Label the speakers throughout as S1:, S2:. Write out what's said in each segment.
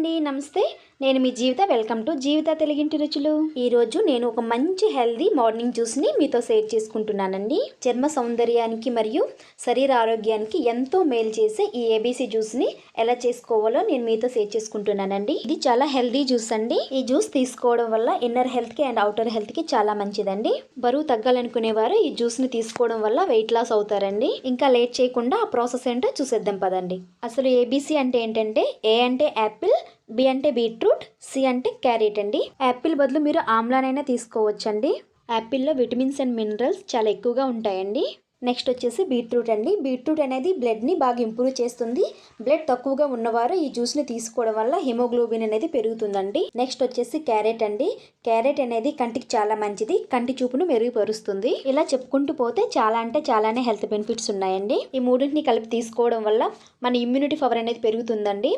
S1: అండి, నమస్తే. నేను మీ జీవిత. వెల్కమ్ టు జీవిత తెలుగింటి రుచులు. ఈరోజు నేను ఒక మంచి హెల్దీ మార్నింగ్ జ్యూస్ని మీతో షేర్ చేసుకుంటున్నానండి. చర్మ సౌందర్యానికి మరియు శరీర ఆరోగ్యానికి ఎంతో మేలు చేసే ఈ ఏబీసీ జ్యూస్ని ఎలా చేసుకోవాలో నేను మీతో షేర్ చేసుకుంటున్నానండి. ఇది చాలా హెల్దీ జ్యూస్ అండి. ఈ జ్యూస్ తీసుకోవడం వల్ల ఇన్నర్ హెల్త్కి అండ్ అవుటర్ హెల్త్కి చాలా మంచిదండి. బరువు తగ్గాలనుకునేవారు ఈ జ్యూస్ని తీసుకోవడం వల్ల వెయిట్ లాస్ అవుతారండి. ఇంకా లేట్ చేయకుండా ఆ ప్రాసెస్ ఏంటో చూసేద్దాం పదండి. అసలు ఏబీసీ అంటే ఏంటంటే, ఏ అంటే యాపిల్, బి అంటే బీట్రూట్, సి అంటే క్యారెట్ అండి. యాపిల్ బదులు మీరు ఆమ్లానైనా తీసుకోవచ్చండి. యాపిల్లో విటమిన్స్ అండ్ మినరల్స్ చాలా ఎక్కువగా ఉంటాయండి. నెక్స్ట్ వచ్చేసి బీట్రూట్ అండి. బీట్రూట్ అనేది బ్లడ్ని బాగా ఇంప్రూవ్ చేస్తుంది. బ్లడ్ తక్కువగా ఉన్నవారు ఈ జ్యూస్ని తీసుకోవడం వల్ల హిమోగ్లోబిన్ అనేది పెరుగుతుందండి. నెక్స్ట్ వచ్చేసి క్యారెట్ అండి. క్యారెట్ అనేది కంటికి చాలా మంచిది, కంటి చూపును మెరుగుపరుస్తుంది. ఇలా చెప్పుకుంటూ పోతే చాలా అంటే చాలానే హెల్త్ బెనిఫిట్స్ ఉన్నాయండి. ఈ మూడింటిని కలిపి తీసుకోవడం వల్ల మన ఇమ్యూనిటీ పవర్ అనేది పెరుగుతుందండి.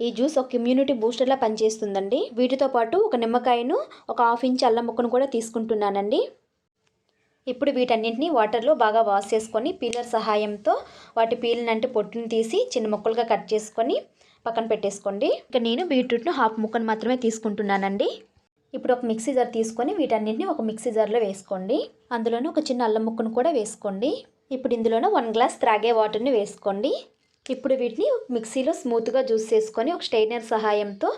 S1: ఈ జ్యూస్ ఒక ఇమ్యూనిటీ బూస్టర్లా పనిచేస్తుందండి. వీటితో పాటు ఒక నిమ్మకాయను, ఒక 1/2 ఇంచ్ అల్లం ముక్కను కూడా తీసుకుంటున్నానండి. ఇప్పుడు వీటన్నింటినీ వాటర్లో బాగా వాష్ చేసుకొని పీలర్ సహాయంతో వాటి పీలినంటే పొట్టుని తీసి చిన్న ముక్కలుగా కట్ చేసుకొని పక్కన పెట్టేసుకోండి. ఇక నేను బీట్రూట్ను 1/2 ముక్కను మాత్రమే తీసుకుంటున్నానండి. ఇప్పుడు ఒక మిక్సీ జార్ తీసుకొని వీటన్నింటినీ ఒక మిక్సీ జార్లో వేసుకోండి. అందులోనే ఒక చిన్న అల్లం ముక్కను కూడా వేసుకోండి. ఇప్పుడు ఇందులోనే 1 గ్లాస్ త్రాగే వాటర్ని వేసుకోండి. ఇప్పుడు వీటిని మిక్సీలో స్మూత్గా జ్యూస్ చేసుకొని ఒక స్ట్రైనర్ సహాయంతో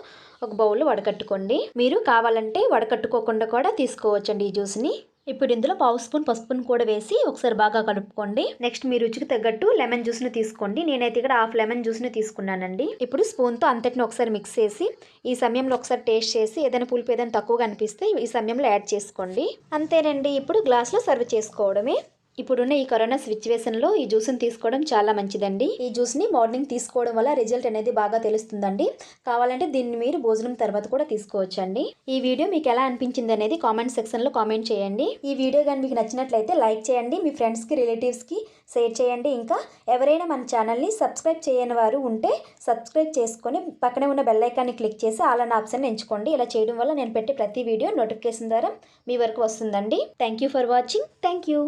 S1: ఒక బౌల్లో వడకట్టుకోండి. మీరు కావాలంటే వడకట్టుకోకుండా కూడా తీసుకోవచ్చండి ఈ జ్యూస్ని. ఇప్పుడు ఇందులో 1/2 స్పూన్ పసుపును కూడా వేసి ఒకసారి బాగా కలుపుకోండి. నెక్స్ట్ మీ రుచికి తగ్గట్టు లెమన్ జ్యూస్ని తీసుకోండి. నేనైతే ఇక్కడ 1/2 లెమన్ జ్యూస్ని తీసుకున్నానండి. ఇప్పుడు స్పూన్తో అంతటిని ఒకసారి మిక్స్ చేసి ఈ సమయంలో ఒకసారి టేస్ట్ చేసి ఏదైనా పులుపు ఏదైనా తక్కువగా అనిపిస్తే ఈ సమయంలో యాడ్ చేసుకోండి. అంతేనండి. ఇప్పుడు గ్లాస్లో సర్వ్ చేసుకోవడమే. ఇప్పుడున్న ఈ కరోనా సిచ్యువేషన్లో ఈ జ్యూస్ని తీసుకోవడం చాలా మంచిదండి. ఈ జ్యూస్ని మార్నింగ్ తీసుకోవడం వల్ల రిజల్ట్ అనేది బాగా తెలుస్తుందండి. కావాలంటే దీన్ని మీరు భోజనం తర్వాత కూడా తీసుకోవచ్చండి. ఈ వీడియో మీకు ఎలా అనిపించింది అనేది కామెంట్ సెక్షన్లో కామెంట్ చేయండి. ఈ వీడియో కానీ మీకు నచ్చినట్లయితే లైక్ చేయండి, మీ ఫ్రెండ్స్కి రిలేటివ్స్కి షేర్ చేయండి. ఇంకా ఎవరైనా మన ఛానల్ని సబ్స్క్రైబ్ చేయని వారు ఉంటే సబ్స్క్రైబ్ చేసుకొని పక్కనే ఉన్న బెల్ ఐకాన్ని క్లిక్ చేసి ఆల్ అనే ఆప్షన్ ఎంచుకోండి. ఇలా చేయడం వల్ల నేను పెట్టే ప్రతి వీడియో నోటిఫికేషన్ ద్వారా మీ వరకు వస్తుందండి. Thank you for watching. Thank you.